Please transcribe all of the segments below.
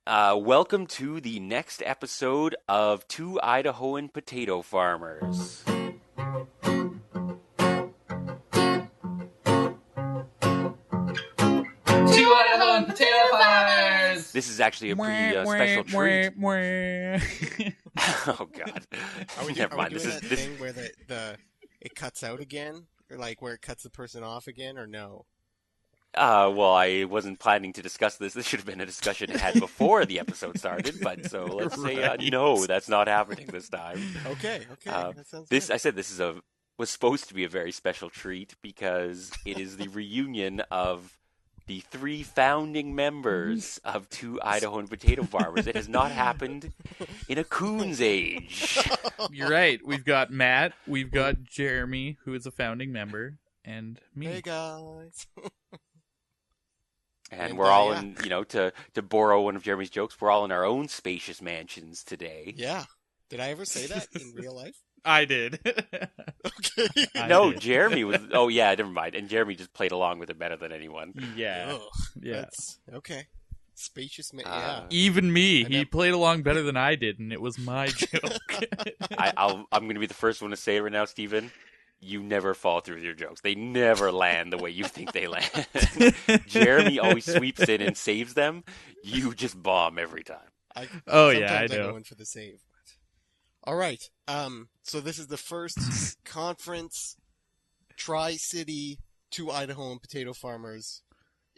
Welcome to the next episode of Two Idahoan Potato Farmers. Two Idahoan potato farmers. This is actually a pretty special treat. Oh God! Never mind. Are we doing that thing where it cuts out again, or like where it cuts the person off again, or no? Well, I wasn't planning to discuss this. This should have been a discussion I had before the episode started. But so let's say no, that's not happening this time. Okay. That sounds This good. I said this was supposed to be a very special treat because it is the reunion of the three founding members of Two Idahoan Potato Farmers. It has not happened in a coon's age. You're right. We've got Matt. We've got Jeremy, who is a founding member, and me. Hey guys. And And, we're all yeah. in, to borrow one of Jeremy's jokes, we're all in our own spacious mansions today. Yeah. Did I ever say that in real life? I did. Okay. No, did. Jeremy was. Oh yeah, never mind. And Jeremy just played along with it better than anyone. Yeah. Ugh, Yeah. That's okay. Spacious man. Uh, Even me, I he never- played along better than I did, and it was my joke. I'm going to be the first one to say it right now, Steven. You never fall through with your jokes. They never land the way you think they land. Jeremy always sweeps in and saves them. You just bomb every time. Oh, yeah, I sometimes know. go in for the save. All right. So this is the first conference Tri-City Two Idahoan Potato Farmers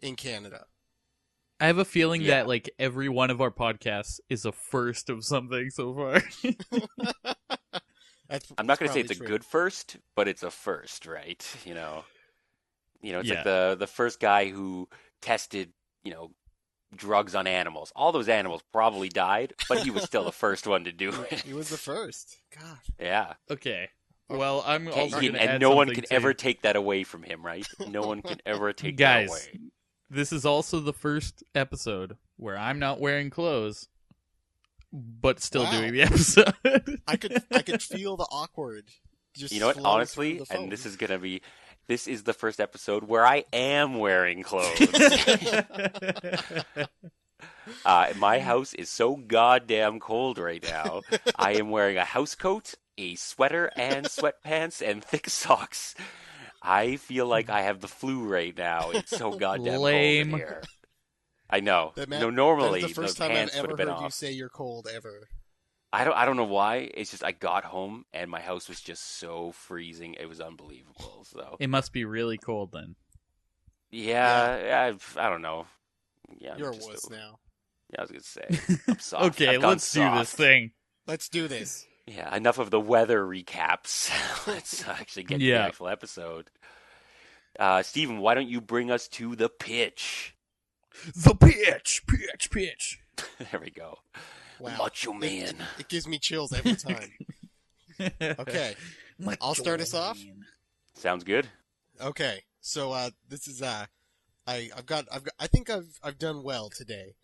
in Canada. I have a feeling Yeah. that like every one of our podcasts is a first of something so far. I'm not going to say probably it's a true. good first, but it's a first, right? It's Yeah. like the first guy who tested, drugs on animals. All those animals probably died, but he was still the first one to do it. He was the first. God. Yeah. Okay. Well, I'm also going to And add no one something can to- ever take that away from him, right? No one can ever take Guys. that away. This is also the first episode where I'm not wearing clothes, but still Wow. doing the episode. I could feel the awkward. Just You know what? flowing Honestly, through the and this phone. is the first episode where I am wearing clothes. My house is so goddamn cold right now. I am wearing a house coat, a sweater, and sweatpants, and thick socks. I feel like I have the flu right now. It's so goddamn Lame. cold in here. I know. That Normally that is the first those time I've pants would ever have been heard you off. say you're cold ever. I don't know why. It's just I got home and my house was just so freezing. It was unbelievable. So It must be really cold then. yeah, I don't know. Yeah, I'm You're a just wuss now. Yeah, I was gonna say I'm soft. Okay, I've gone let's do this soft. thing. Let's do this. Yeah, enough of the weather recaps. Let's actually get to the Yeah. actual episode. Steven, why don't you bring us to the pitch? The pitch. There we go. Wow. Macho Man. It gives me chills every time. Okay. I'll start us off. Sounds good. Okay. So this is I think I've done well today.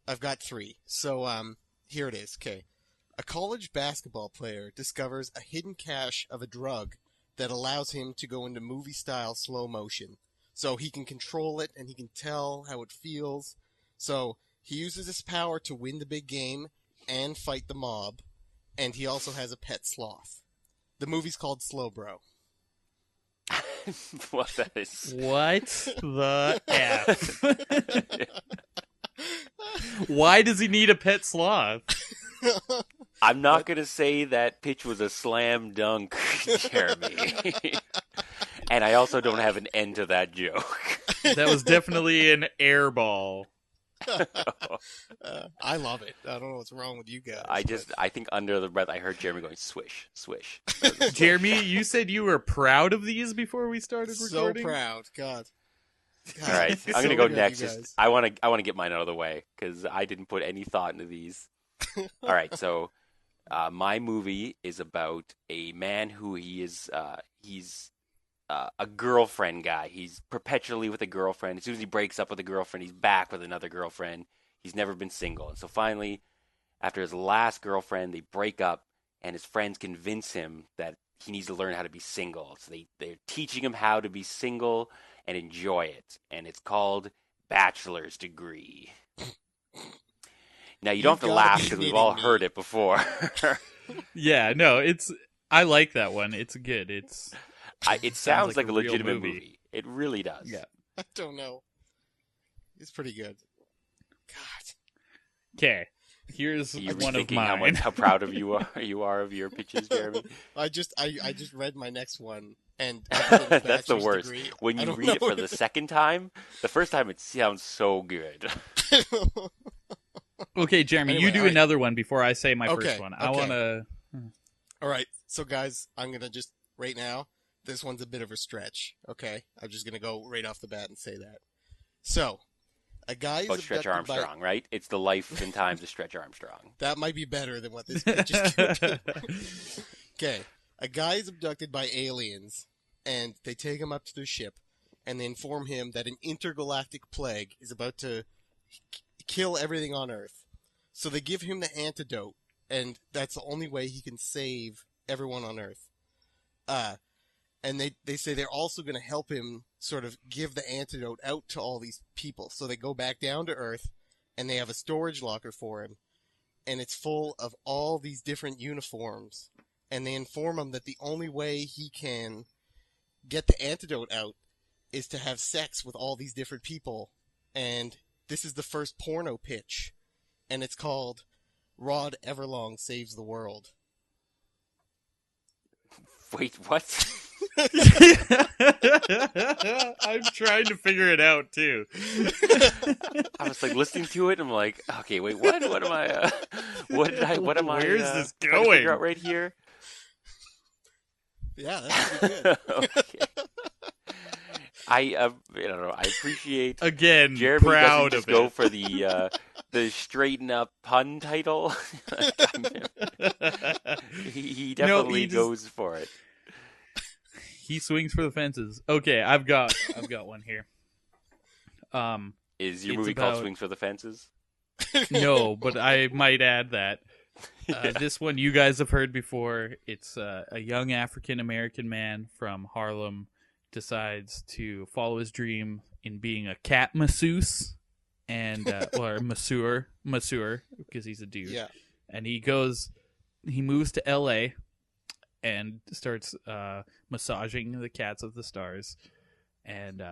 I've got 3. So here it is. Okay. A college basketball player discovers a hidden cache of a drug that allows him to go into movie-style slow motion. So he can control it and he can tell how it feels. So he uses this power to win the big game and fight the mob. And he also has a pet sloth. The movie's called Slow Bro. What that is? What the F? Why does he need a pet sloth? I'm not gonna say that pitch was a slam dunk, Jeremy. And I also don't have an end to that joke. That was definitely an air ball. I love it. I don't know what's wrong with you guys. I think under the breath I heard Jeremy going swish, swish. Jeremy, you said you were proud of these before we started so recording? proud. God. All right, I'm So gonna go good, next. you Just, guys. I want to get mine out of the way because I didn't put any thought into these. All right, so my movie is about a man who he's a girlfriend guy. He's perpetually with a girlfriend. As soon as he breaks up with a girlfriend, he's back with another girlfriend. He's never been single, and so finally, after his last girlfriend, they break up, and his friends convince him that he needs to learn how to be single. So they're teaching him how to be single and enjoy it, and it's called Bachelor's Degree. Now, you don't You've have to gotta laugh be because we've kidding all me. heard it before. Yeah, no, I like that one. It's good. It sounds Sounds like like a a real legitimate movie. movie. It really does. Yeah. I don't know. It's pretty good. God. Okay. Here's Are you one of rethinking mine. how proud of you are of your pitches, Jeremy? I just read my next one, and other than That's the bachelor's worst. degree, When I you don't read it know for the second time, the first time it sounds so good. Okay, Jeremy, Anyway, you do all right. another one before I say my Okay, first one. I okay. want to. All right, so guys, I'm gonna just right now. This one's a bit of a stretch. Okay, I'm just gonna go right off the bat and say that. So, a guy is About Stretch abducted Armstrong, right? It's the life and times of Stretch Armstrong. That might be better than what this pitch is going to do. Okay, a guy is abducted by aliens, and they take him up to their ship, and they inform him that an intergalactic plague is about to kill everything on Earth. So they give him the antidote, and that's the only way he can save everyone on Earth. And they say they're also going to help him sort of give the antidote out to all these people. So they go back down to Earth, and they have a storage locker for him, and it's full of all these different uniforms. And they inform him that the only way he can get the antidote out is to have sex with all these different people. And this is the first porno pitch, and it's called Rod Everlong Saves the World. Wait, what? I'm trying to figure it out too. I was like listening to it, and I'm like, okay, wait, what? What am I? What am I? Where's this trying to going? figure out right here. Yeah, that's pretty good. Okay. I don't know. I appreciate Again, Jeremy proud doesn't just of go it. for the straighten up pun title. he definitely goes for it. He swings for the fences. Okay, I've got one here. Is your It's movie called about- Swings for the Fences? No, but I might add that. This one you guys have heard before. It's a young African American man from Harlem decides to follow his dream in being a cat masseuse and or masseur because he's a dude. Yeah. And he moves to LA and starts massaging the cats of the stars and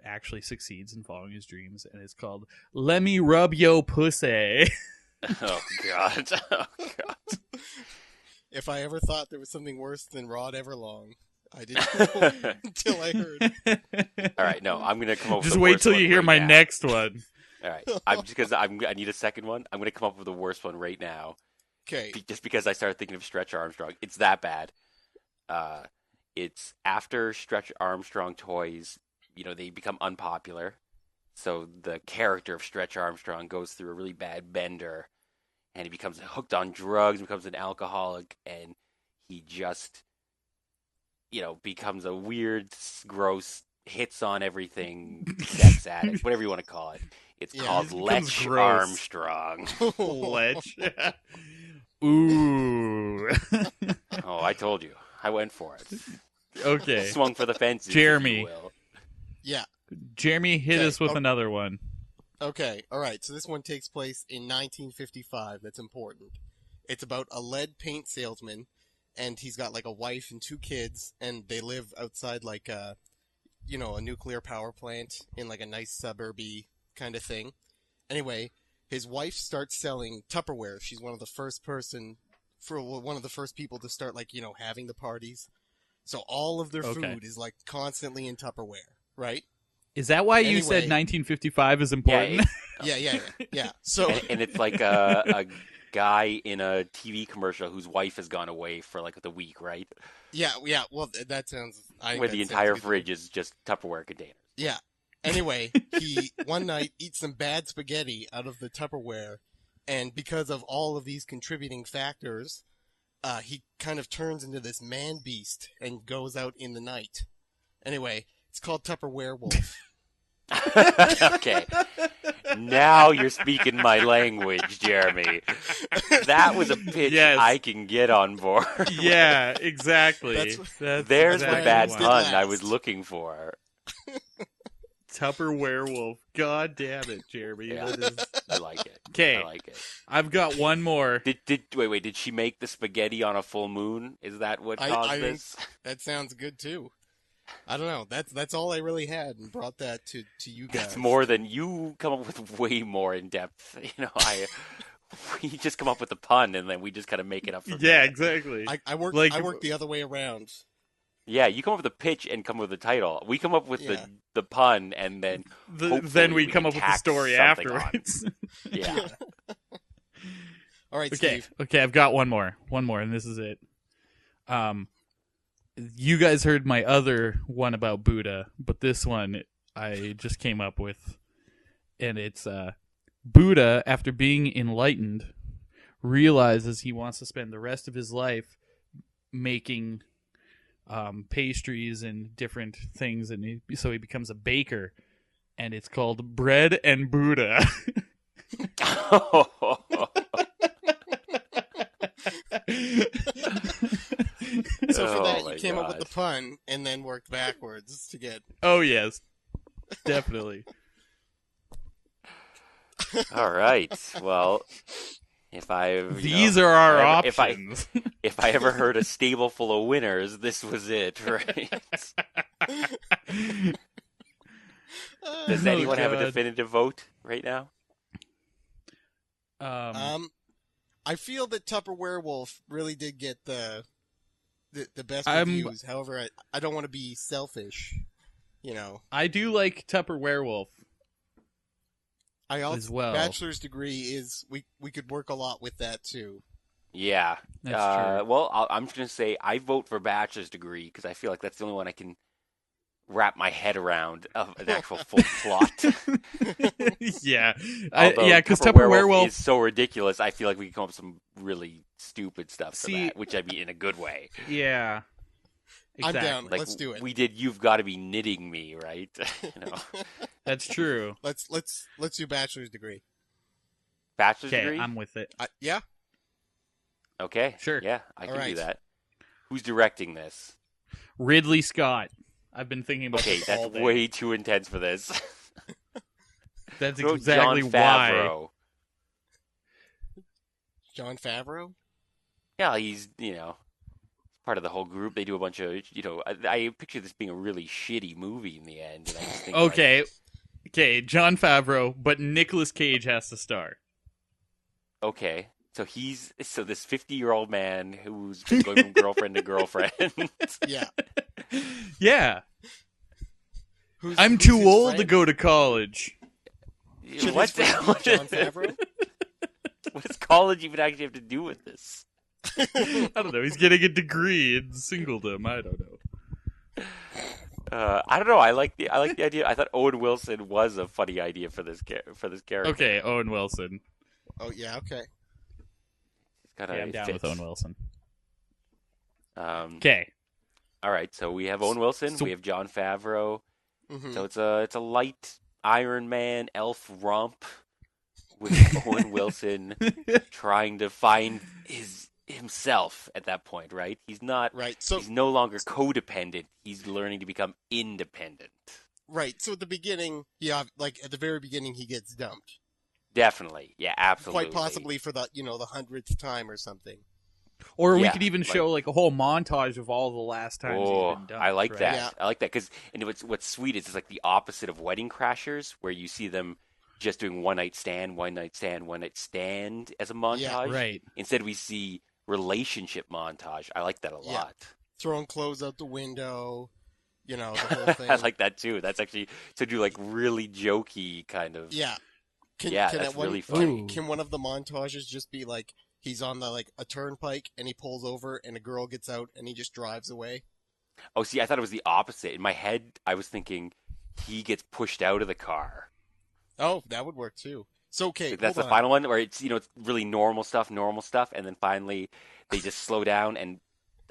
actually succeeds in following his dreams, and it's called Let Me Rub Yo Pussy. Oh God! Oh God! If I ever thought there was something worse than Rod Everlong, I didn't know until I heard. All right, no, I'm gonna come up. Just with the wait worst till one you hear right my now. next one. All right, I need a second one. I'm gonna come up with the worst one right now. Okay. Just because I started thinking of Stretch Armstrong. It's that bad. It's after Stretch Armstrong toys, they become unpopular. So the character of Stretch Armstrong goes through a really bad bender, and he becomes hooked on drugs, becomes an alcoholic, and he just, becomes a weird, gross, hits on everything, sex addict, whatever you want to call it. It's Yeah, called he becomes Lech gross. Armstrong. Lech. Ooh. Oh, I told you. I went for it. Okay. Swung for the fences, Jeremy. if you will. Yeah. Jeremy, hit Okay, us with another one. Okay. All right. So this one takes place in 1955. That's important. It's about a lead paint salesman, and he's got like a wife and 2 kids, and they live outside like a nuclear power plant in like a nice suburby kind of thing. Anyway, his wife starts selling Tupperware. She's one of the first people to start having the parties. So all of their food is like constantly in Tupperware, right? Is that why you said Anyway. 1955 is important? Yeah. So And it's like a guy in a TV commercial whose wife has gone away for like the week, right? yeah. Well, that sounds. Where the entire fridge is just Tupperware containers. Yeah. Anyway, he one night eats some bad spaghetti out of the Tupperware, and because of all of these contributing factors, he kind of turns into this man beast and goes out in the night. Anyway, it's called Tupperware Wolf. Okay. Now you're speaking my language, Jeremy. That was a pitch Yes. I can get on board. Yeah, exactly. That's There's exactly the bad why I pun did I last. was looking for. Tupper werewolf. God damn it, Jeremy. Yeah. That is... I like it. Okay, I like it. I've got one more. Wait, did she make the spaghetti on a full moon? Is that what caused I think this? that sounds good too. I don't know. That's all I really had, and brought that to you guys. That's more than you come up with. Way more in depth. We just come up with a pun and then we just kind of make it up from Yeah, there. exactly. I work Like- the other way around. Yeah, you come up with a pitch and come up with the title. We come up with Yeah. the pun and then Then we come can up with the tack story something on. afterwards. Yeah. All right, Okay, Steve. okay, I've got one more, and this is it. You guys heard my other one about Buddha, but this one I just came up with, and it's Buddha, after being enlightened, realizes he wants to spend the rest of his life making pastries and different things, and so he becomes a baker, and it's called Bread and Buddha. So for that, my you came up with gosh. the pun and then worked backwards to get. Oh yes, definitely. All right. Well, if I These are our if I- options. if I ever heard a stable full of winners, this was it, right? Does Oh, anyone have a God. definitive vote right now? I feel that Tupper Werewolf really did get the best I'm- reviews. However, I don't want to be selfish. I do like Tupper Werewolf. I also As well. bachelor's degree is we could work a lot with that too. Yeah. That's true. Well, I'm just gonna say I vote for bachelor's degree because I feel like that's the only one I can wrap my head around of an actual full plot. Yeah, Although because Tupper Werewolf is so ridiculous, I feel like we can come up with some really stupid stuff for See- that, which I mean in a good way. Yeah, exactly. I'm down. Like Let's do it. We did. You've got to be knitting me, right? That's true. Let's do bachelor's degree. Bachelor's Okay, degree. I'm with it. Yeah. Okay. Sure. Yeah, I All can do right. that. Who's directing this? Ridley Scott. I've been thinking about Okay, this all that's day. way too intense for this. That's Wrote exactly Jon why. Favreau. Jon Favreau. Yeah, he's part of the whole group. They do a bunch of I picture this being a really shitty movie in the end. And I just think, Okay, Jon Favreau, but Nicolas Cage has to star. Okay, so this 50-year-old man who's been going from girlfriend to girlfriend. Yeah. Yeah, Who's I'm too his old to friend? go to college. Should What? his friend be Jon Favreau? What does college even actually have to do with this? I don't know. He's getting a degree in singledom. I don't know. I don't know. I like the idea. I thought Owen Wilson was a funny idea for this character. Okay, Owen Wilson. Oh yeah. Okay. Kinda Yeah, I'm down fits. with Owen Wilson. Um, Okay. All right, so we have Owen Wilson. So- We have Jon Favreau. Mhm. So it's a light Iron Man elf romp with Owen Wilson trying to find himself at that point, right? He's not. Right. So He's no longer codependent. He's learning to become independent. right. So at the beginning, yeah, like at the very beginning, he gets dumped. Definitely, yeah, absolutely. Quite possibly for the 100th time or something. Or we Yeah, could even like- show like a whole montage of all the last times Oh, he's been dumped. I like right? that. Yeah. I like that because what's sweet is it's like the opposite of Wedding Crashers, where you see them just doing one night stand, one night stand, one night stand as a montage. Yeah. Right. Instead, we see relationship montage. I like that a Yeah. lot. Throwing clothes out the window. The whole thing. I like that too. That's actually to do like really jokey kind of. Yeah. Yeah, that's really funny. Can one of the montages just be like he's on a turnpike and he pulls over and a girl gets out and he just drives away? Oh, see, I thought it was the opposite. In my head, I was thinking he gets pushed out of the car. Oh, that would work too. So okay, That's the hold on. final one where it's it's really normal stuff, and then finally they just slow down, and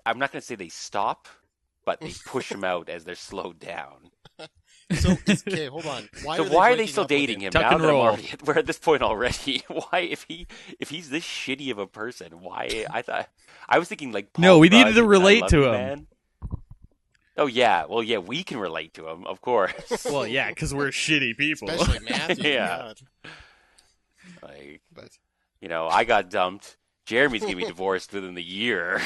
I'm not going to say they stop, but they push him out as they're slowed down. So okay, hold on. So why are they breaking still up with dating him? Tuck Now and that I'm roll. already, we're at this point already. Why, if he's this shitty of a person, why? I was thinking like Paul No, we needed Rudd to in I relate Love to You, him. Man. Oh yeah, well yeah, we can relate to him, of course. Well, yeah, because we're shitty people. Especially Matthew. Yeah. God. Like, But I got dumped. Jeremy's gonna be divorced within the year.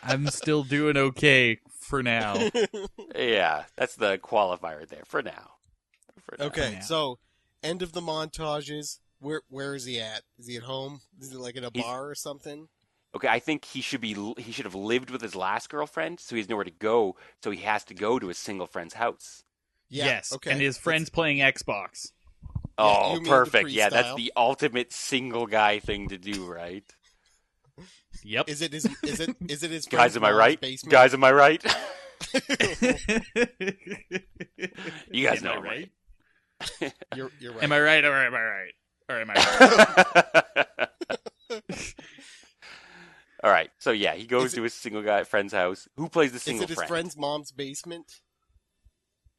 I'm still doing okay for now. Yeah, that's the qualifier there for now. okay, Yeah. so end of the montages. Where is he at? Is he at home? Is he like in a He's- bar or something? Okay, I think he should have lived with his last girlfriend, so he has nowhere to go, so he has to go to his single friend's house. Yeah. Yes, Okay. and his friend's playing Xbox. Yeah, Oh, you mean the perfect. Yeah, that's pre-style. the ultimate single guy thing to do, right? Yep. Is it his Guys, friend's am I mom's right? basement? Guys, am I right? You You guys know I'm right. You're right. Am I right or am I right? Or am I right? All right, so yeah, he goes Is it- to his single guy friend's house. Who plays the Is single it his friend? friend's mom's basement?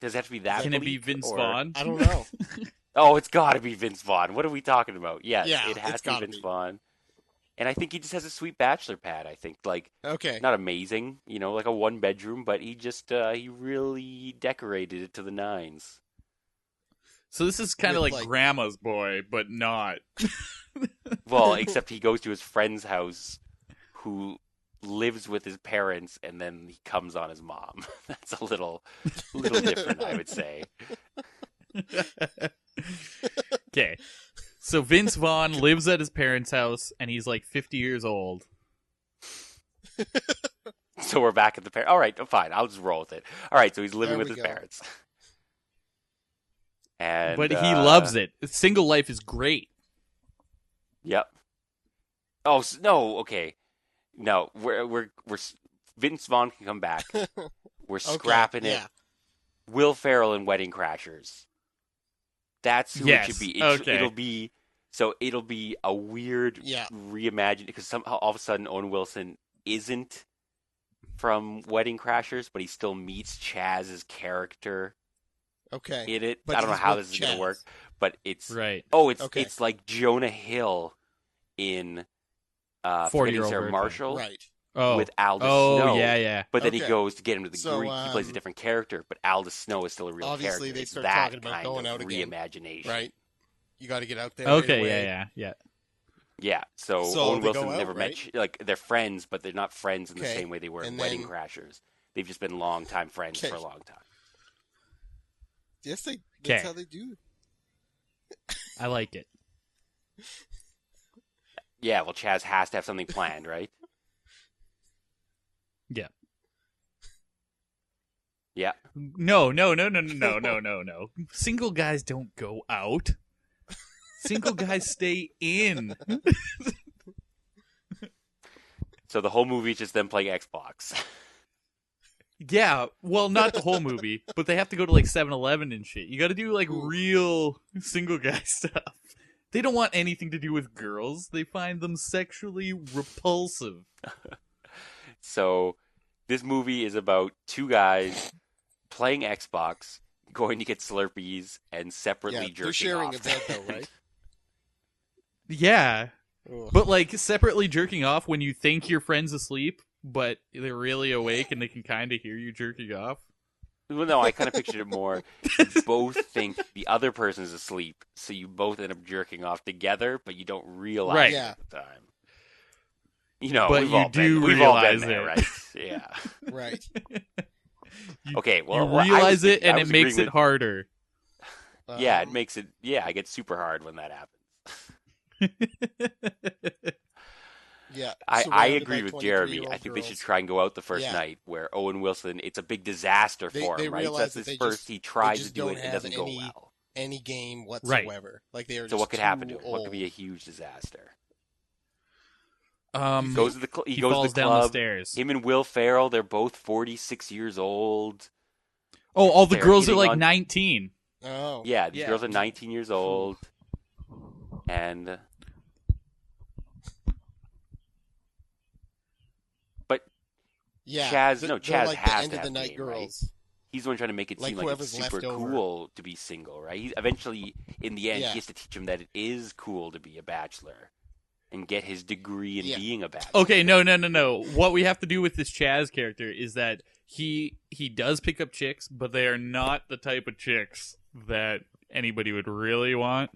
Does it have to be that? Can it be bleak, Vince or- Vaughn? I don't know. Oh, it's got to be Vince Vaughn. What are we talking about? Yes, Yeah, it has it's to be gotta Vince be. Vaughn. And I think he just has a sweet bachelor pad. I think like Okay. not amazing, like a one bedroom, but he just he really decorated it to the nines. So this is kind of With, like like- Grandma's Boy, but not. Well, except he goes to his friend's house, who lives with his parents, and then he comes on his mom. That's a little different, I would say. Okay. So Vince Vaughn lives at his parents' house, and he's like 50 years old. So we're back at the parents. All right, fine. I'll just roll with it. All right, so he's living There with we his go. parents. And But he loves it. Single life is great. Yep. Oh no. Okay. No. We're Vince Vaughn can come back. We're Okay. scrapping it. Yeah. Will Ferrell in Wedding Crashers. That's who Yes, it should be. okay. It'll be a weird Yeah. reimagining because somehow all of a sudden Owen Wilson isn't from Wedding Crashers, but he still meets Chaz's character Okay. in it. But I don't know he's how with this is going Chaz. to work, but it's Right. Okay. it's like Jonah Hill in Forgetting 40-year-old Sarah virgin. Marshall Right. Oh. with Aldous Oh, Snow. yeah. But then he Okay. goes to get him to the So, Greek. He plays a different character, but Aldous Snow is still a real Obviously, character. they It's start that talking about kind going of out again, reimagination. Right. You got to get out there. right Okay, away. yeah. Yeah. So So Owen they Wilson go out, never met. right? Like they're friends, but they're not friends in the Okay. same way they were in And Wedding then- Crashers. They've just been longtime friends Okay. for a long time. Yes, that's Okay. how they do. I like it. Yeah. Well, Chaz has to have something planned, right? Yeah. Yeah. No. Single guys don't go out. Single guys stay in. So the whole movie is just them playing Xbox. Yeah, well, not the whole movie, but they have to go to like 7-Eleven and shit. You got to do like real single guy stuff. They don't want anything to do with girls. They find them sexually repulsive. So this movie is about two guys playing Xbox, going to get Slurpees, and separately Yeah, jerking they're sharing off. a bed though, right? Yeah, Ugh. but like separately jerking off when you think your friend's asleep, but they're really awake and they can kind of hear you jerking off. Well, no, I kind of pictured it more. You both think the other person is asleep, so you both end up jerking off together, but you don't realize Right. it Yeah. at the time. You know, But we've you all do been, we've all been realize there, it. right? Yeah. Right. Okay. Well, You I was realize it, thinking- I and it was makes agreeing it harder. Yeah, it Um, makes it. Yeah, I get super hard when that happens. Yeah. I surrounded agree by with 23-year-old Jeremy. I think they should girls. try and go out the first Yeah. night where Owen Wilson. It's a big disaster They- for they him, right? So realize that's that his they first. just- He tries just to do don't it. It have doesn't go any- well. any game whatsoever. Like they are. So just what could happen to too him? What could be a old. huge disaster? He He goes to the he he goes falls to the down the club. stairs. Him and Will Ferrell, they're both 46 years old. Oh, all the they're girls are hitting like on- 19. Oh. Yeah, these Yeah. girls are 19 years old, and Yeah. Chaz- they're- no, they're Chaz like has the end to of the have night game, right? girls. he's the one trying to make it Like seem like it's whoever's super left over. cool to be single, right? He eventually, in the end, Yeah. he has to teach him that it is cool to be a bachelor and get his degree in Yeah. being a bachelor. Okay, no. What we have to do with this Chaz character is that he does pick up chicks, but they are not the type of chicks that anybody would really want.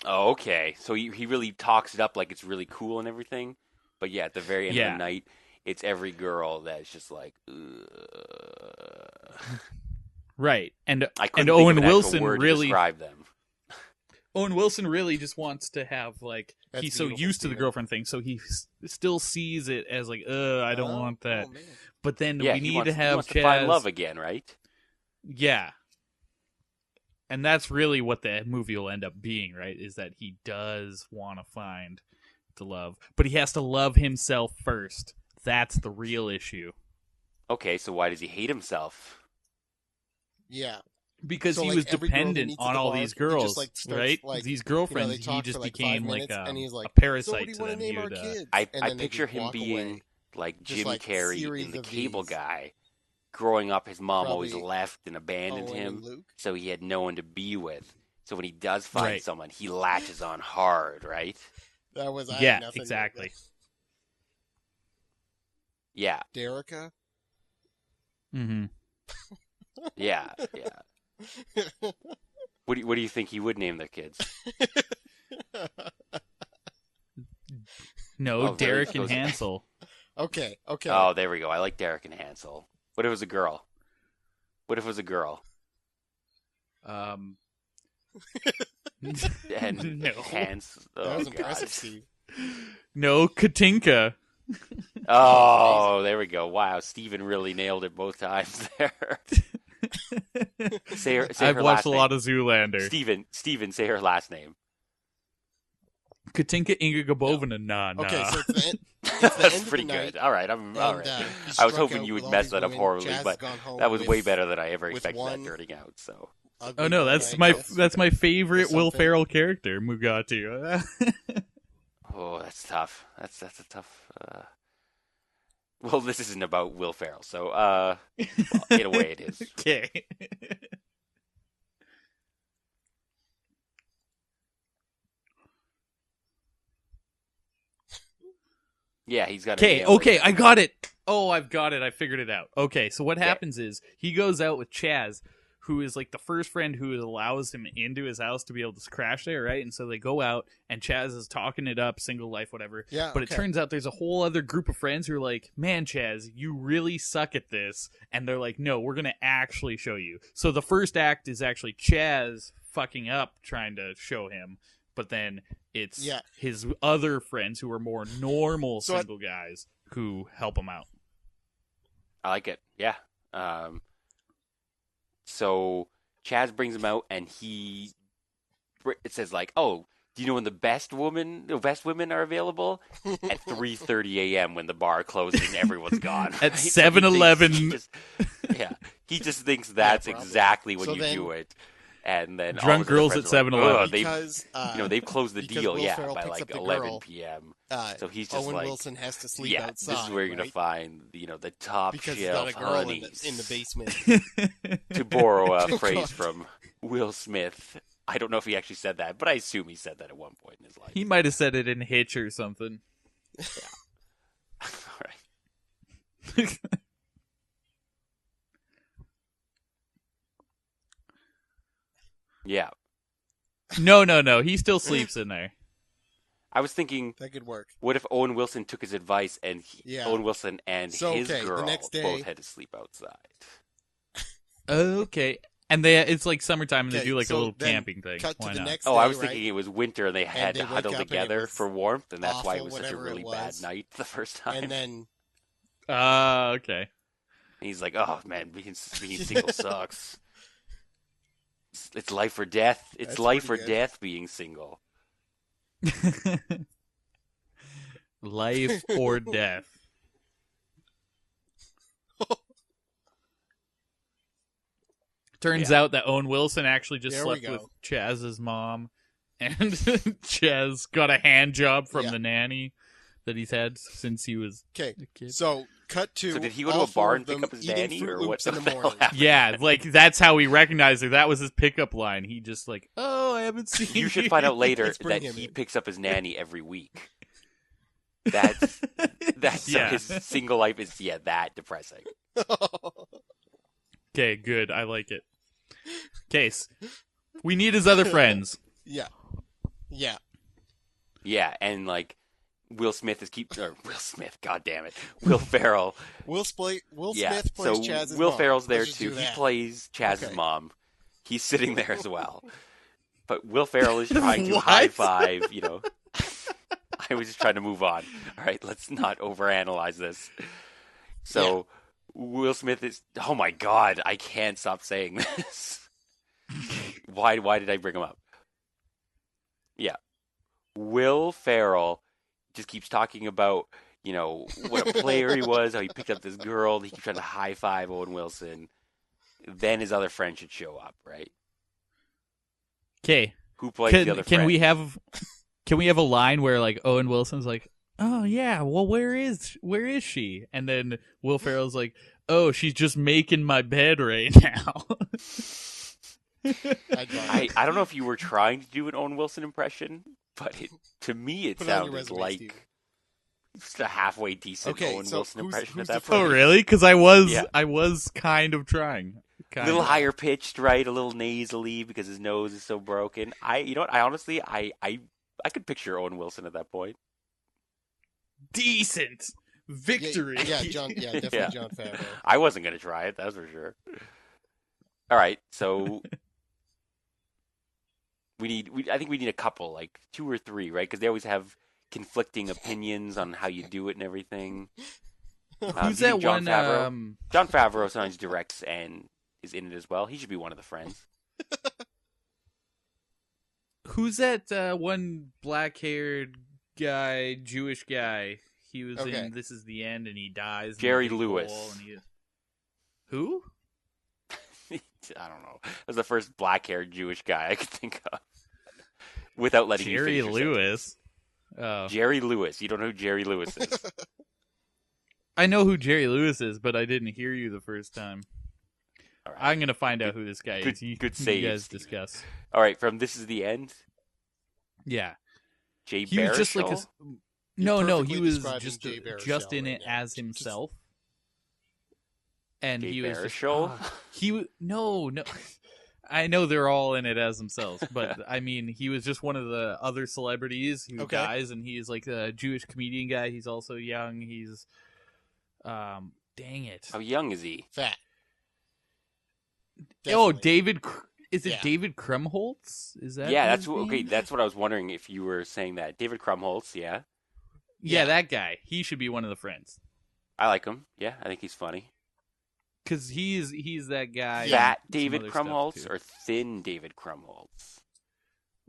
Oh, okay. So he really talks it up like it's really cool and everything. But yeah, at the very end of Yeah. the night, it's every girl that's just like, ugh. Right. And I couldn't think Owen of an actual Wilson word to really describe them. Owen Wilson really just wants to have, like, That's he's so beautiful, used to the Steven. girlfriend thing, so he still sees it as like, I don't want that. Oh, man. But then Yeah, we he need wants, to have he wants to find Chaz. love again, right? Yeah. And that's really what the movie will end up being, right? Is that he does want to find the love, but he has to love himself first. That's the real issue. Okay, so why does he hate himself? Yeah. Because So, he like, was every girl he dependent meets at on the all bar, these he girls, just, like, starts, right? like, These they girlfriends, he talk just for, like, became 5 like minutes, and he's like, a parasite so what do you to want them. to name He our would, kids? I And then they picture just him walk being away. like Just, Jim like, Carrey series in The of Cable these. Guy. Growing up, his mom always Probably left and abandoned Owen him, and Luke. so he had no one to be with. So when he does find Right. someone, he latches on hard, right? That was I had Yeah, nothing exactly. Yeah, Derica. Mm-hmm. yeah, yeah. What do you think he would name their kids? No, Oh, really? Derek and Those- Hansel. Okay. Oh, there we go. I like Derek and Hansel. What if it was a girl? What if it was a girl? Um, And No. Hans. That Oh, was God. impressive, Steve. no, Katinka. Oh, there we go. Wow, Steven really nailed it both times there. say I've her watched last a name. lot of Zoolander. Steven, say her last name. Katinka Inga Gabovina. Nah. Okay, so it's the end. That's end of pretty the night, good. All right, all And, right. he I was struck hoping out you with would all mess these that up women. horribly, Chaz has but gone home that was way with better than I ever with expected one- that turning out. So ugly Oh no, woman, that's I my guess. favorite Or Will something. Ferrell character, Mugatu. oh, that's tough. That's a tough. Well, this isn't about Will Ferrell, so well, in a way it is. Okay. Yeah, he's got. Okay, I got it. Oh, I've got it. I figured it out. Okay, so what happens is he goes out with Chaz, who is like the first friend who allows him into his house to be able to crash there, right? And so they go out, and Chaz is talking it up, single life, whatever. Yeah, But it turns out there's a whole other group of friends who are like, man, Chaz, you really suck at this. And they're like, no, we're going to actually show you. So the first act is actually Chaz fucking up, trying to show him. But then it's his other friends who are more normal single guys who help him out. I like it. Yeah. So Chaz brings him out, and it says like, "Oh, do you know when the best women are available? At 3:30 a.m. when the bar closes and everyone's gone." At right? So 7-Eleven. He just thinks that's probably. exactly when So you then- do it. And then Drunk all of his girls other at friends are like, 7-Eleven. "Ugh, because they've closed the because deal, Will yeah, Ferrell by picks like up the 11 girl, p.m. uh, So he's just Owen like, Wilson has to sleep yeah, outside. this is where you're right? gonna find, the top Because he's got shelf a girl in honeys. the basement. To borrow a Oh, phrase God. from Will Smith, I don't know if he actually said that, but I assume he said that at one point in his life. He might have said it in Hitch or something. All right. Yeah, No. He still sleeps in there. I was thinking, That could work. what if Owen Wilson took his advice and Yeah. Owen Wilson and So, his okay, the girl next day- both had to sleep outside? Okay. And it's like summertime and they Okay, do like a so little then camping thing. cut to Why the not? next Oh, day, I was right? thinking it was winter and they had they to wake huddle up and it together was for warmth, and that's why it awful, was such a whatever it really bad was. night the first time. And then Okay. And he's like, "Oh man, being single sucks. It's life or death. It's That's life or pretty good. death being single." Life or death. Turns out that Owen Wilson actually just There we slept with go. Chaz's mom, and Chaz got a hand job from Yeah. the nanny that he's had since he was okay, a kid. so cut to So did he go to all a bar four and of pick them up his eating nanny, Fruit or what Loops in the the hell morning. happened? Yeah, like that's how he recognized her. That was his pickup line. He just like, oh, I haven't seen You should find out later Let's bring that him he in. picks up his nanny every week. That's so Yeah. his single life is that depressing. Okay, good. I like it. Case. We need his other friends. Yeah. Yeah. Yeah, and like Will Smith God damn it, Will Ferrell. Will Yeah, Smith plays so Chaz's Will mom. Ferrell's there Let's just too. do He that. plays Chaz's Okay. mom. He's sitting there as well. But Will Ferrell is trying to What? high five, I was just trying to move on. All right, let's not overanalyze this. So Will Smith is, oh my God, I can't stop saying this. Why did I bring him up? Yeah. Will Ferrell just keeps talking about, what a player he was, how he picked up this girl, he keeps trying to high five Owen Wilson. Then his other friend should show up, right? Okay. Who plays the other friend? Can we have a line where like Owen Wilson's like, "Oh yeah, well where is she?" And then Will Ferrell's like, "Oh, she's just making my bed right now." I don't know if you were trying to do an Owen Wilson impression, but to me it Put it on your sounded resume, like Steven. just a halfway decent Okay, Owen so Wilson impression who's at that the point. Oh really? Because I was Yeah. I was kind of trying. A little higher pitched, right? A little nasally because his nose is so broken. You know what? I honestly, I could picture Owen Wilson at that point. Decent victory. Yeah, definitely Yeah. Jon Favreau. I wasn't gonna try it, that's for sure. All right, so I think we need a couple, like 2 or 3, right? Because they always have conflicting opinions on how you do it and everything. Who's do you that think Jon one? Favreau? Jon Favreau sometimes directs and is in it as well. He should be one of the friends. Who's that one black-haired guy, Jewish guy? He was Okay. in This Is the End, and he dies. in Jerry the big Lewis. hole, and he... Who? I don't know. That was the first black-haired Jewish guy I could think of. Without letting Jerry you finish your Lewis. Oh. Jerry Lewis. You don't know who Jerry Lewis is. I know who Jerry Lewis is, but I didn't hear you the first time. All right. I'm gonna find out who this guy Good- is. You, good you save, guys Steven. discuss. All right, from This Is the End, Yeah, Jay he was just like Baruchel? no, perfectly he was describing just Jay Baruchel just in right it now. as himself, and Jay he was just, Baruchel? no. I know they're all in it as themselves, but I mean, he was just one of the other celebrities who Okay. dies, and he's like a Jewish comedian guy. He's also young. He's, dang it. How young is he? Fat. Oh, Definitely. David. Is it Yeah. David Krumholtz? Is that? Yeah, his that's okay. name? That's what I was wondering if you were saying that. David Krumholtz, yeah. Yeah, Yeah. that guy. He should be one of the friends I like him. Yeah, I think he's funny. because he's that guy. in Fat some David other stuff, Krumholtz too. or thin David Krumholtz?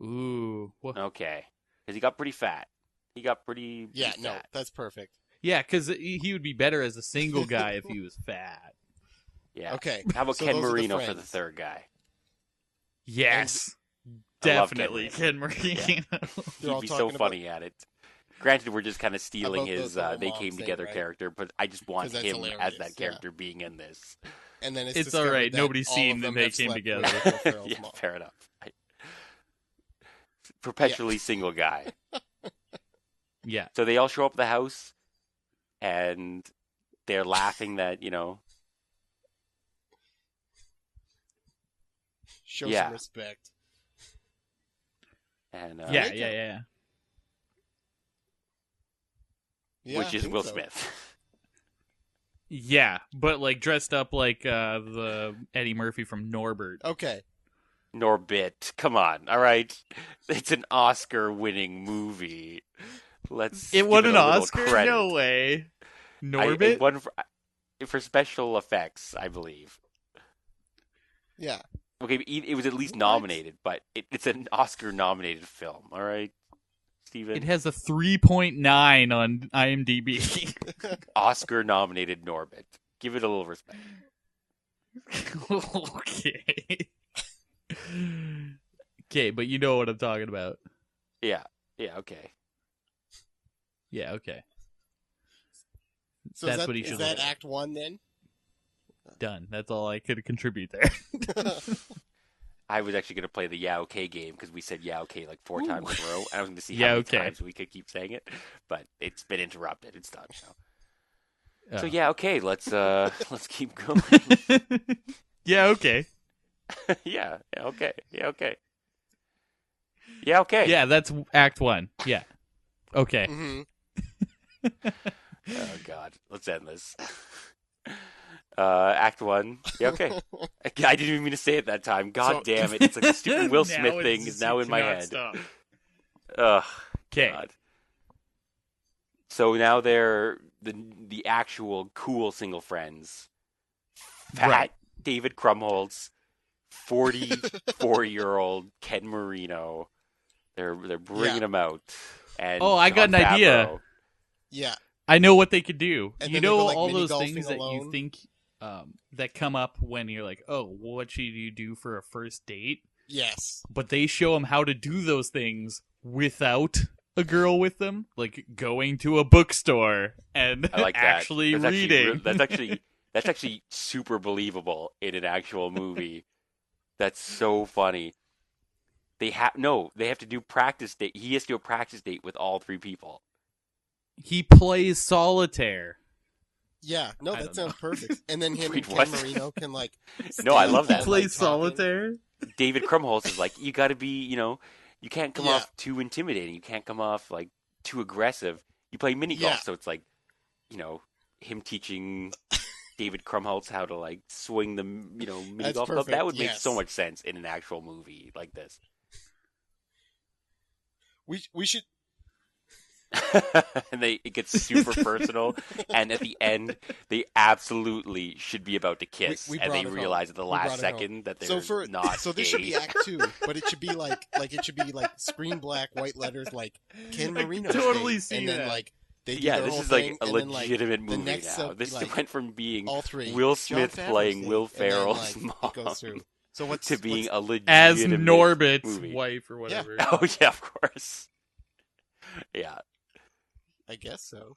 Ooh, Okay. Because he got pretty fat. He got pretty Yeah, pretty no, fat. that's perfect. yeah, because he would be better as a single guy if he was fat. Yeah. Okay. How about so Ken those are the Marino for the friends. third guy? Yes, I love Ken definitely Ken Marino. They're He'd all be so talking funny at it. Granted, we're just kind of stealing About his the little They mom Came thing, Together right? character, but I just want 'Cause that's him as hilarious, that yeah. character being in this. And then It's discovered all right, that nobody's all seen of that them they have came slept together. with Will Ferrell's Yeah, mom. fair enough. Perpetually single guy. Yeah, So they all show up at the house, and they're laughing that, Show Yeah. some respect. and yeah, like yeah, it. yeah. Yeah, which I is think Will so. Smith. Yeah, but like dressed up like the Eddie Murphy from Norbert. Okay. Norbit, come on, all right, it's an Oscar-winning movie. Let's. It give won it an a little Oscar? credit. No way. It Norbit? won for special effects, I believe. Yeah. Okay, it was at least What? nominated, but it's an Oscar-nominated film. All right, Steven? It has a 3.9 on IMDb. Oscar-nominated Norbit. Give it a little respect. Okay. Okay, but you know what I'm talking about. Yeah, okay. Yeah, okay. So That's is that, what he is should that look Act 1 then? Done. That's all I could contribute there. I was actually going to play the yeah okay game because we said yeah okay like 4 times in a row. I was going to see Yeah, how many okay. times we could keep saying it, but it's been interrupted. It's done now. Oh. So yeah, okay. Let's keep going. Yeah, okay. Yeah. Yeah. Okay. Yeah. Okay. Yeah. Okay. Yeah, that's Act 1. Yeah. Okay. Hmm. Oh God. Let's end this. Act 1. Yeah. Okay. I didn't even mean to say it that time. God So damn it! It's like the stupid Will Smith Now thing is you now in my cannot head. stop. Ugh. Okay. God. So now they're the actual cool single friends. Fat Right. David Krumholtz, 44-year-old Ken Marino. They're bringing Yeah. him out. And Oh, I got Jon an idea. Favreau. Yeah. I know what they could do. And You then they know go, like, all mini those golfing things that you alone? think that come up when you're like, oh, what should you do for a first date? Yes. But they show them how to do those things without a girl with them, like going to a bookstore and I like that. actually That's reading. that's actually super believable in an actual movie. That's so funny. They have to do practice date. He has to do a practice date with all three people. He plays solitaire. Yeah. No, I that don't sounds perfect. And then him Wait, and what? Ken Marino can like. No, I stay love up that. all He plays night talking. solitaire. David Krumholtz is like, you got to be, you can't come Yeah. off too intimidating. You can't come off like too aggressive. You play mini golf, Yeah. so it's like, him teaching David Krumholtz how to like swing the, mini That's golf club. That perfect, would make so yes. much sense in an actual movie like this. We should. And it gets super personal, and at the end, they absolutely should be about to kiss, We and brought they it home. realize at the We last brought it home. second that they're So not this gay. should be Act 2, but it should be like it should be like screen black, white letters, like Ken I Marino. can totally date, see and then that. like they do Yeah, their this whole is like thing, a and then, like, legitimate the movie next now. step, This like, went from being all three. Will Jon Smith Favreau's playing date, Will and then, Ferrell's like, it goes through. mom So what's to being a legitimate As Norbit's movie. wife or whatever. Oh yeah, of course. Yeah. I guess so.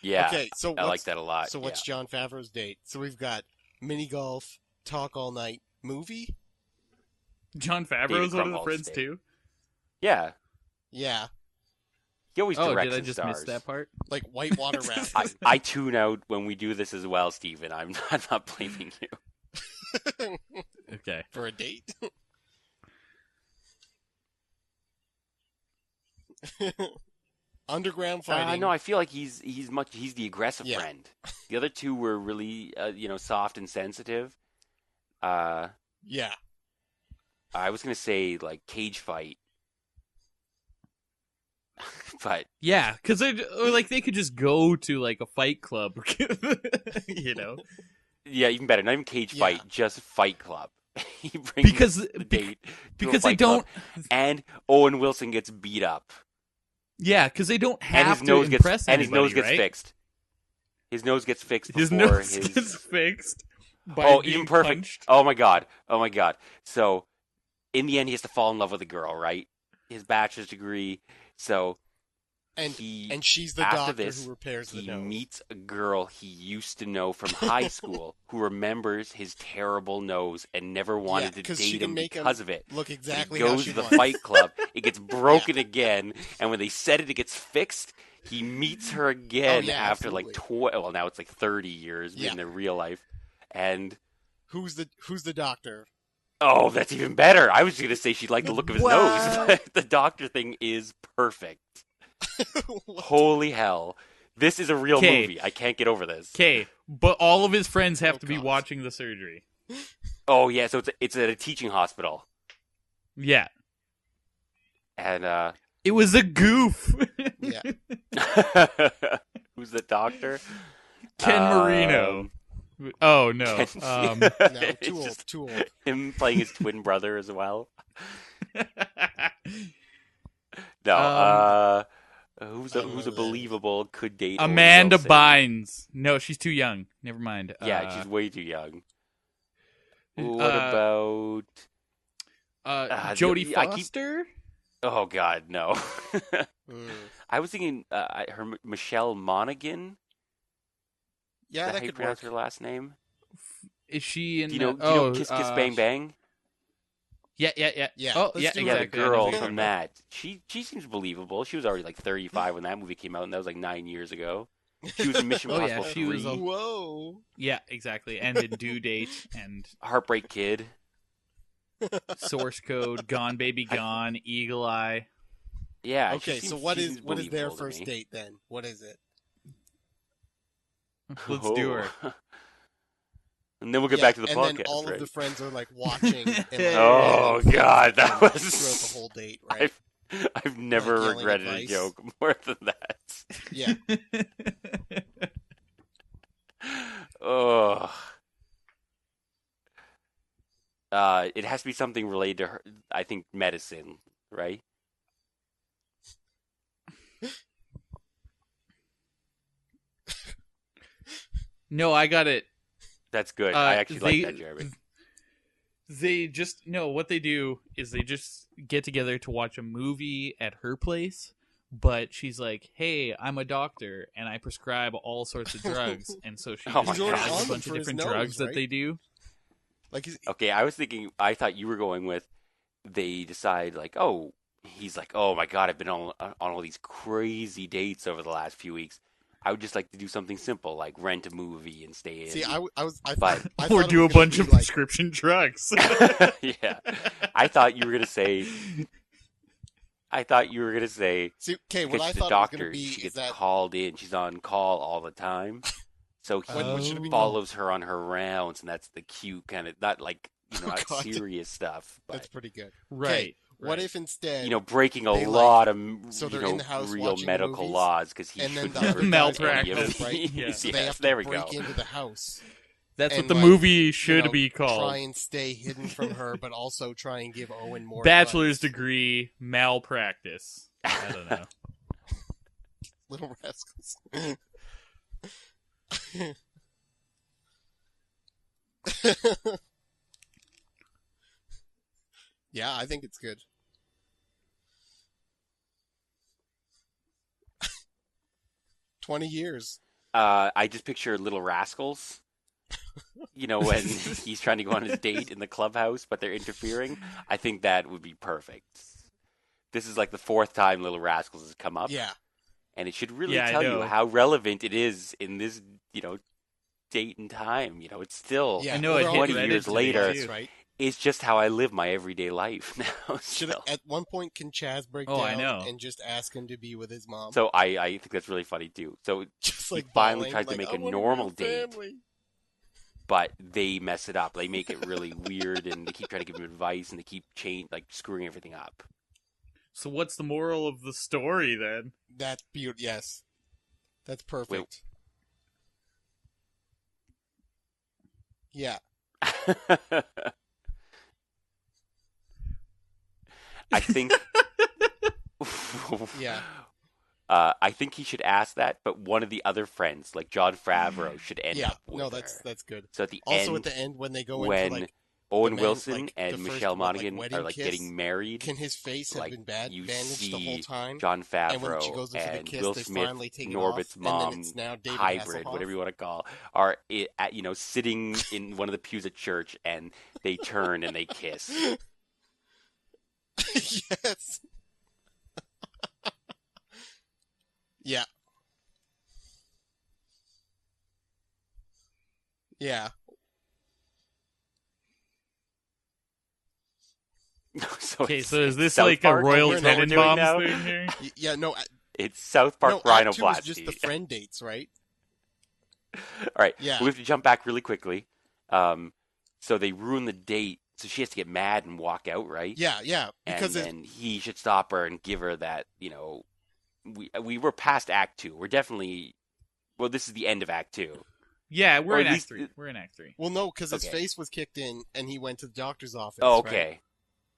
Yeah. Okay, so I like that a lot. So what's Jon Favreau's date? So we've got mini golf, talk all night, movie. John Favreau's David one of the Krumholtz friends date. too. Yeah. Yeah, He always Oh, directs did I and just stars. miss that part? like whitewater rafting. I tune out when we do this as well, Steven. I'm not blaming you. Okay. For a date. Underground fighting. No, I feel like he's the aggressive Yeah. friend. The other two were really soft and sensitive. Yeah. I was gonna say like cage fight, but Yeah, because they could just go to like a fight club, you know, yeah, even better. Not even cage Yeah. fight, just Fight Club. He brings because the date to a because they Fight Club, don't. and Owen Wilson gets beat up, Yeah, because they don't and have his to nose impress gets anybody, gets right? fixed. His nose gets fixed His before nose his. gets fixed. By Oh, being even perfect. punched. Oh my god. So, in the end, he has to fall in love with a girl, right? His bachelor's degree. So, And he and she's the after doctor this, who repairs the he nose. meets a girl he used to know from high school who remembers his terrible nose and never wanted to 'cause she date can him make him because of it. Look But exactly he how goes she to the wants. Fight Club. It gets broken again, and when they said it gets fixed. He meets her again Oh, yeah, after absolutely. like well, now it's like 30 years Yeah. in their real life, and Who's the doctor? oh, that's even better. I was going to say she liked the look of his Wow. nose, but the doctor thing is perfect. Holy hell. This is a real 'Kay. movie. I can't get over this. Okay, but all of his friends have Oh, to be God. watching the surgery. Oh, yeah, so it's at a teaching hospital. Yeah, And, it was a goof. Yeah. who's the doctor? Ken Marino. Oh no. Ken- No, It's too old. just Too old. him playing his twin brother as well. No, who's a believable could date Owen Amanda Wilson? Bynes. No, she's too young. Never mind. Yeah, she's way too young. What uh, about Jodie I keep- Foster? Oh God, no. Mm. I was thinking Michelle Monaghan. Yeah, Is that how you could pronounce work. her last name? Is she in? Do you know Kiss Kiss Bang Bang? Yeah. Yeah, Oh, let's yeah, do exactly. Yeah, the I know girl who you're from talking about. that. She seems believable. She was already like 35 when that movie came out, and that was like 9 years ago. She was in Mission Oh, yeah, Impossible she was 3, Whoa. Yeah, exactly. And in Due Date and Heartbreak Kid. Source Code, Gone Baby Gone, Eagle Eye. Yeah, Okay, so what is their first date then? What is it? Let's do her. And then we'll get back to the and podcast. then all right? of the friends are like watching. And, like, Oh, yelling God, that throughout was the whole date, right? I've never Like yelling regretted a advice. joke more than that. Yeah. Oh. It has to be something related to her. I think medicine, right? No, I got it. That's good. I actually like that, Jeremy. They just what they do is they just get together to watch a movie at her place, but she's like, "Hey, I'm a doctor and I prescribe all sorts of drugs," and so she Oh just my God. has a bunch of different drugs that they do. Like, Okay, I thought you were going with, they decide like, oh, he's like, oh my God, I've been on all these crazy dates over the last few weeks. I would just like to do something simple, like rent a movie and stay in. see, I But- thought Or it do a was gonna bunch be of like, prescription drugs. Yeah. I thought you were gonna say. See, okay, what Because I she's a thought it was doctor, going to be she is gets that called in. She's on call all the time, so he What should it be follows her on her rounds, and that's the cute kind of, not like Oh, not God. serious stuff, that's but pretty good. Right. What right. if instead, breaking a they, lot of so you they're know in the house real watching medical movies, laws because he and then should the never other do guys any are of at work, right? these. Yeah. So Yes, they have to there we break go. into the house. That's and, what the like, movie should you know, be called. Try and stay hidden from her, but also try and give Owen more Bachelor's advice. degree malpractice. I don't know. Little rascals. Yeah, I think it's good. $20. I just picture Little Rascals. When he's trying to go on his date in the clubhouse, but they're interfering. I think that would be perfect. This is like the fourth time Little Rascals has come up. Yeah. And it should really Yeah, I tell you know. how relevant it is in this, date and time. It's still Yeah. I know Well, it they're hit all 20 Reddit years today, later. too. Right? It's just how I live my everyday life now. Should So, at one point can Chaz break Oh, I down know. and just ask him to be with his mom? so I think that's really funny too. So, Just he like finally bawling, tries to like, make "I a wanna be normal with date. family." but they mess it up. They make it really weird, and they keep trying to give him advice, and they keep screwing everything up. So what's the moral of the story then? That's beautiful. Yes. That's perfect. Yeah. I think. Yeah. I think he should ask that, but one of the other friends, like John Favreau, should end Yeah. up with No, her. that's good. So at the Also, end, at the end, when they go when into like Owen the men, Wilson like, the and first, Michelle Monaghan wedding are like kiss, getting married, can his face have like been you bandaged the whole see time? John And when she Favreau goes in for the and kiss, Will they Smith, finally take it Norbert's off, and mom, then it's now David hybrid, Hasselhoff. whatever you want to call, are sitting in one of the pews at church, and they turn and they kiss. Yes. Yeah. Yeah. Okay, so is this South like Park, a Royal we're not doing Tenenbaums now? thing here? Yeah, no. It's South Park No, Act 2 is Rhinoplasty. just the friend dates, right? All right, Yeah. we have to jump back really quickly. So they ruin the date, so she has to get mad and walk out, right? Yeah. Because and then he should stop her and give her that. We were past Act 2. We're definitely. Well, this is the end of Act 2. Yeah, we're Or in at Act least- 3. We're in Act 3. well, no, because his Okay. face was kicked in, and he went to the doctor's office. Oh, right? okay.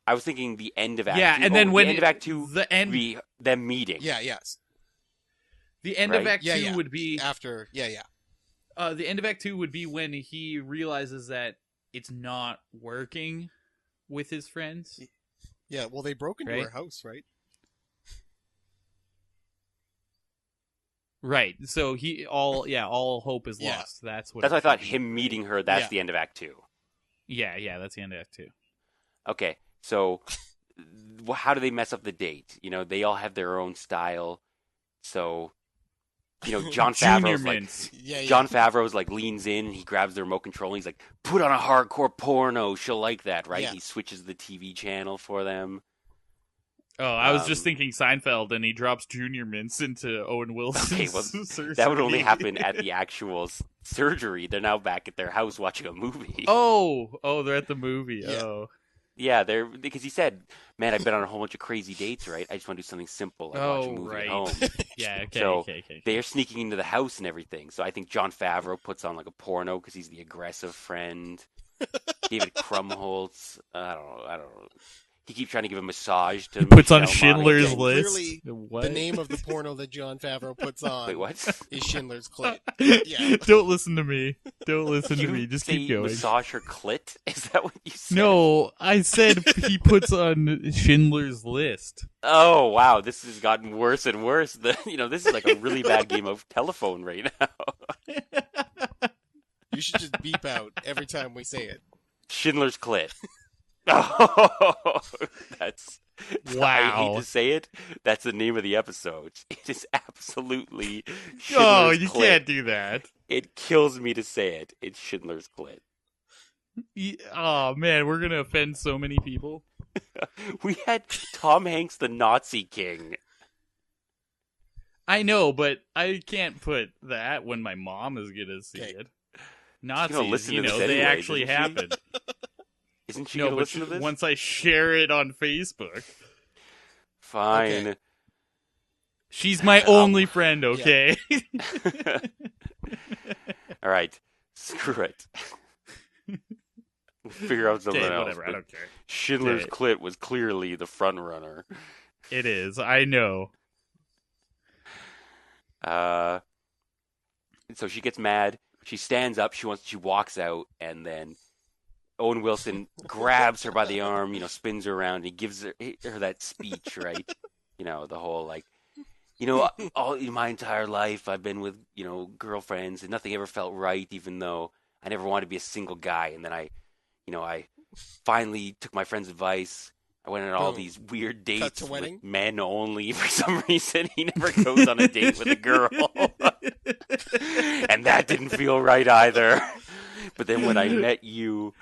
I was thinking the end of Act 2. Yeah, and then the when end of Act 2, the end, be them meeting. Yeah. Yes. the end of right? Act Yeah, 2 yeah. would be After. Yeah. the end of Act 2 would be when he realizes that it's not working with his friends. Yeah. Well, they broke into Right? her house, right? Right. So all hope is Yeah. lost. That's what That's it why I thought should be. him meeting her, that's Yeah. the end of Act 2. Yeah, that's the end of Act 2. Okay, so how do they mess up the date? They all have their own style. So John Junior Favreau's mints. Yeah. John Favreau's leans in, he grabs the remote control, and he's like, "Put on a hardcore porno. She'll like that, right?" Yeah. He switches the TV channel for them. Oh, I was just thinking Seinfeld, and he drops Junior mints into Owen Wilson's Okay, well, surgery. that would only happen at the actual surgery. They're now back at their house watching a movie. Oh, they're at the movie. Yeah. Oh. Yeah, because he said, "Man, I've been on a whole bunch of crazy dates, right? I just want to do something simple, like watch a movie right. at home." Yeah, okay, So okay. they're sneaking into the house and everything. So I think John Favreau puts on like a porno because he's the aggressive friend. David Krumholtz, I don't know. He keeps trying to give a massage to. He puts on Michelle Schindler's Monaghan. List. Clearly, What? the name of the porno that John Favreau puts on Wait, what? is Schindler's Clit. Yeah. Don't listen to me. Don't listen to You me. Just say keep going. massage her clit? Is that what you said? No, I said he puts on Schindler's List. Oh wow, this has gotten worse and worse. This is like a really bad game of telephone right now. You should just beep out every time we say it. Schindler's Clit. Oh, that's I hate Wow. to say it. That's the name of the episode. It is absolutely Schindler's Oh, you Clit. can't do that. It kills me to say it. It's Schindler's Clit. Oh man, we're gonna offend so many people. We had Tom Hanks, the Nazi king. I know, but I can't put that when my mom is gonna see Okay. it. Nazis, listen to this they anyway, actually isn't she? happened. Isn't she No, going to but listen to this? once I share it on Facebook, Fine. Okay. she's my only friend. Okay. All right. Screw it. We'll figure out something Okay, else. whatever. I but don't care. Schindler's Okay. Clit was clearly the front runner. It is. I know. So she gets mad. She stands up. She walks out, and then Owen Wilson grabs her by the arm. Spins her around. And he gives her that speech, right? The whole like, all my entire life I've been with girlfriends, and nothing ever felt right, even though I never wanted to be a single guy. And then I finally took my friend's advice. I went on all Boom. these weird Cut dates to wedding. with men only. For some reason, he never goes on a date with a girl. And that didn't feel right either. But then when I met you,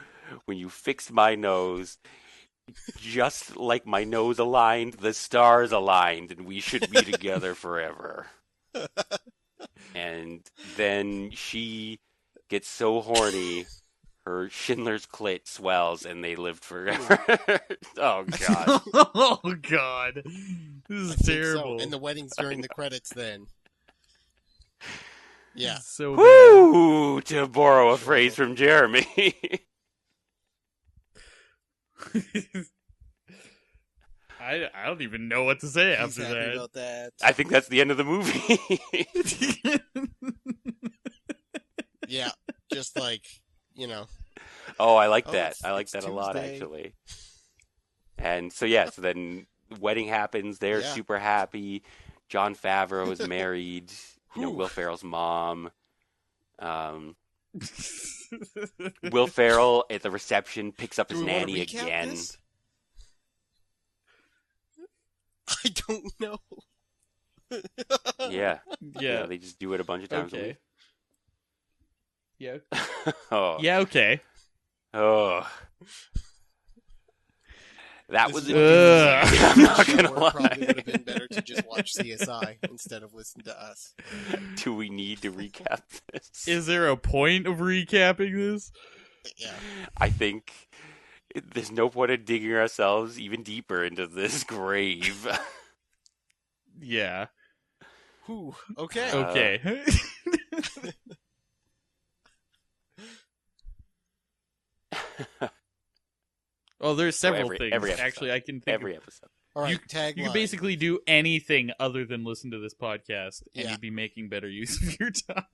when you fixed my nose, just like my nose aligned, the stars aligned, and we should be together forever. And then she gets so horny, her Schindler's Clit swells, and they lived forever. Oh, God. Oh God, this is I think terrible. So. And the wedding's during the credits then. Yeah. This is so Woo! To borrow a phrase from Jeremy. bad. I don't even know what to say He's after happy that. about that. I think that's the end of the movie. Yeah. Just like, Oh, I like Oh, that. it's- I like it's that a lot, Tuesday. actually. And so, so then wedding happens. They're Yeah. super happy. John Favreau is married. Whew. Will Ferrell's mom. Will Ferrell at the reception picks up Do his we wanna nanny recap again. this? I don't know. Yeah. Yeah. They just do it a bunch of times a Okay. week. Yeah. Oh. Yeah. Okay. Oh. That This was is a Ugh. doozy. I'm not gonna Sure, probably would have lie. been better to just watch CSI instead of listen to us. Do we need to recap this? Is there a point of recapping this? Yeah. I think there's no point in digging ourselves even deeper into this grave. Yeah. Whew. Okay. Okay. Well, there's several things. every episode. Actually, I can think Every of. episode. All right. You Tagline. can basically do anything other than listen to this podcast, and Yeah. you'd be making better use of your time.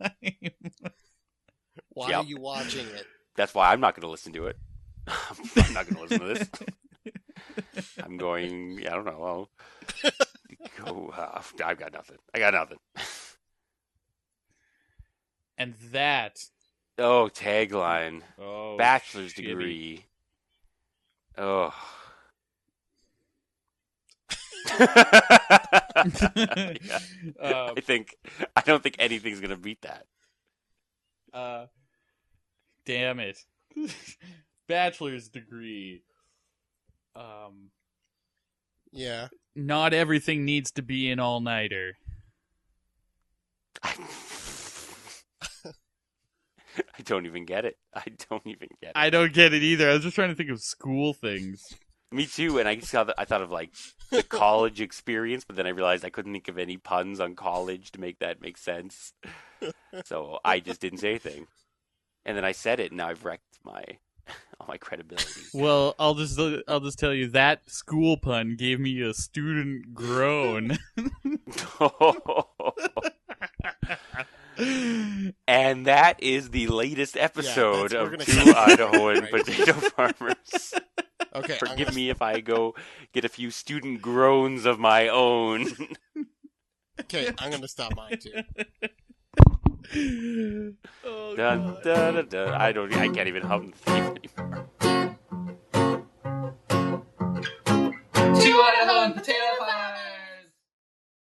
Why Yep. are you watching it? That's why I'm not going to listen to it. I'm not going to listen to this. I'm going. I don't know. I'll go. I've got nothing. I got nothing. And that. Oh, tagline. Oh, Bachelor's shitty. degree. Oh. Yeah. I don't think anything's gonna beat that. Damn it. Bachelor's degree. Yeah. Not everything needs to be an all-nighter. I don't even get it. I don't even get it. I don't get it either. I was just trying to think of school things. Me too. And I thought of like the college experience, but then I realized I couldn't think of any puns on college to make that make sense. So I just didn't say anything. And then I said it, and now I've wrecked all my credibility. Well, I'll just tell you that school pun gave me a student groan. And that is the latest episode we're of gonna Two cut Idahoan right. Potato Farmers. Okay. Forgive me if I go get a few student groans of my own. Okay, I'm gonna stop mine too. Oh, Dun, God. dun, dun, dun. I can't even hum the theme anymore.